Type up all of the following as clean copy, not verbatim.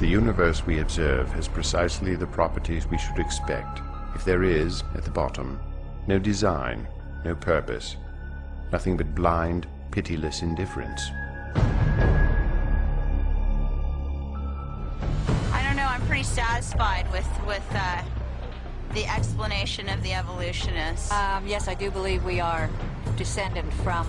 The universe we observe has precisely the properties we should expect if there is, at the bottom, no design, no purpose, nothing but blind, pitiless indifference. I don't know, I'm pretty satisfied with the explanation of the evolutionists. Yes, I do believe we are descended from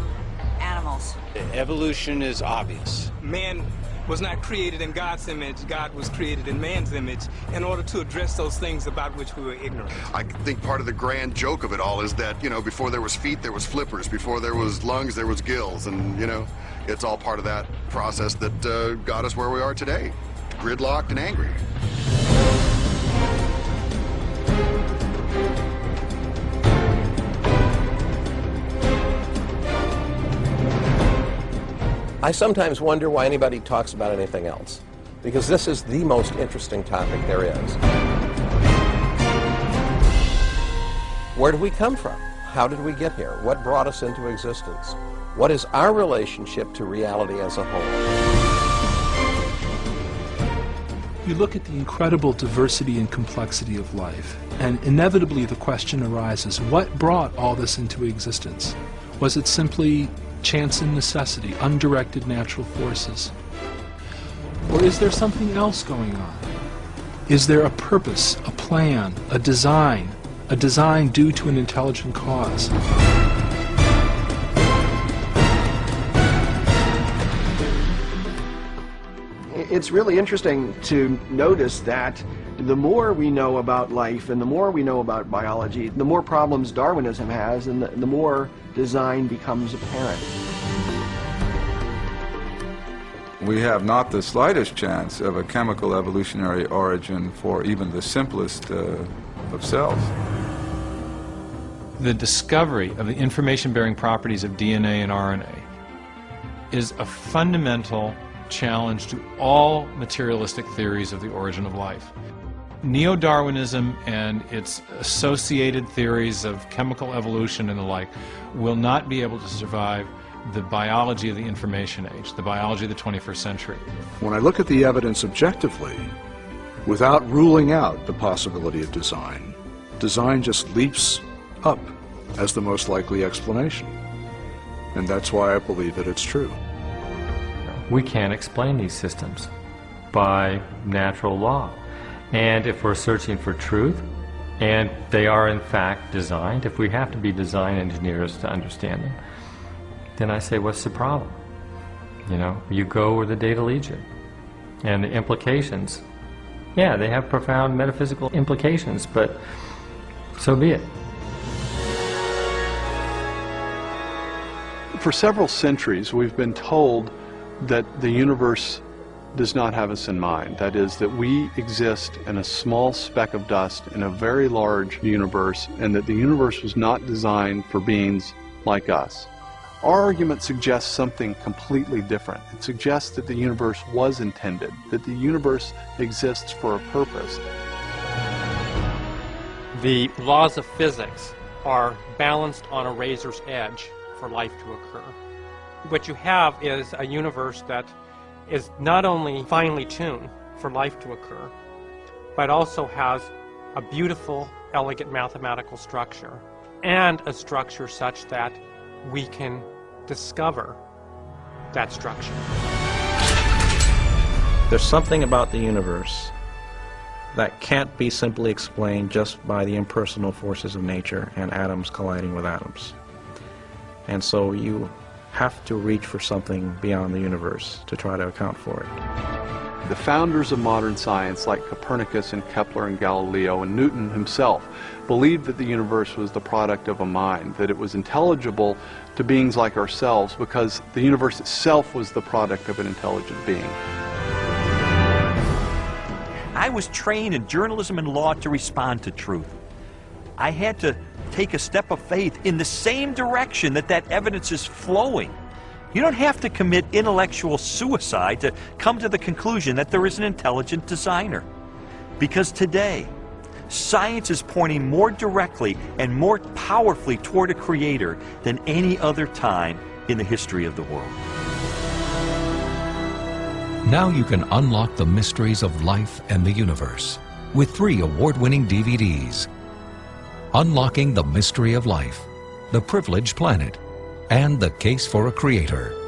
animals. Evolution is obvious. Man was not created in God's image. God was created in man's image in order to address those things about which we were ignorant. I think part of the grand joke of it all is that, you know, before there was feet, there was flippers. Before there was lungs, there was gills. And, you know, it's all part of that process that got us where we are today, gridlocked and angry. I sometimes wonder why anybody talks about anything else, because this is the most interesting topic there is. Where did we come from? How did we get here? What brought us into existence? What is our relationship to reality as a whole? You look at the incredible diversity and complexity of life, and inevitably the question arises, what brought all this into existence? Was it simply chance and necessity, undirected natural forces? Or is there something else going on? Is there a purpose, a plan, a design due to an intelligent cause? It's really interesting to notice that the more we know about life and the more we know about biology, the more problems Darwinism has and the more design becomes apparent. We have not the slightest chance of a chemical evolutionary origin for even the simplest of cells. The discovery of the information-bearing properties of DNA and RNA is a fundamental challenge to all materialistic theories of the origin of life. Neo-Darwinism and its associated theories of chemical evolution and the like will not be able to survive the biology of the information age, the biology of the 21st century. When I look at the evidence objectively, without ruling out the possibility of design, design just leaps up as the most likely explanation. And that's why I believe that it's true. We can't explain these systems by natural law. And if we're searching for truth, and they are in fact designed, if we have to be design engineers to understand them, then I say, what's the problem? You know, you go where the data leads you. And the implications, yeah, they have profound metaphysical implications, but so be it. For several centuries, we've been told that the universe does not have us in mind. That is, that we exist in a small speck of dust in a very large universe, and that the universe was not designed for beings like us. Our argument suggests something completely different. It suggests that the universe was intended, that the universe exists for a purpose. The laws of physics are balanced on a razor's edge for life to occur. What you have is a universe that is not only finely tuned for life to occur, but also has a beautiful, elegant mathematical structure, and a structure such that we can discover that structure. There's something about the universe that can't be simply explained just by the impersonal forces of nature and atoms colliding with atoms. And so you have to reach for something beyond the universe to try to account for it. The founders of modern science, like Copernicus and Kepler and Galileo and Newton himself, believed that the universe was the product of a mind, that it was intelligible to beings like ourselves because the universe itself was the product of an intelligent being. I was trained in journalism and law to respond to truth. I had to take a step of faith in the same direction that evidence is flowing. You don't have to commit intellectual suicide to come to the conclusion that there is an intelligent designer. Because today, science is pointing more directly and more powerfully toward a creator than any other time in the history of the world. Now you can unlock the mysteries of life and the universe with 3 award-winning DVDs. Unlocking the Mystery of Life, The Privileged Planet, and The Case for a Creator.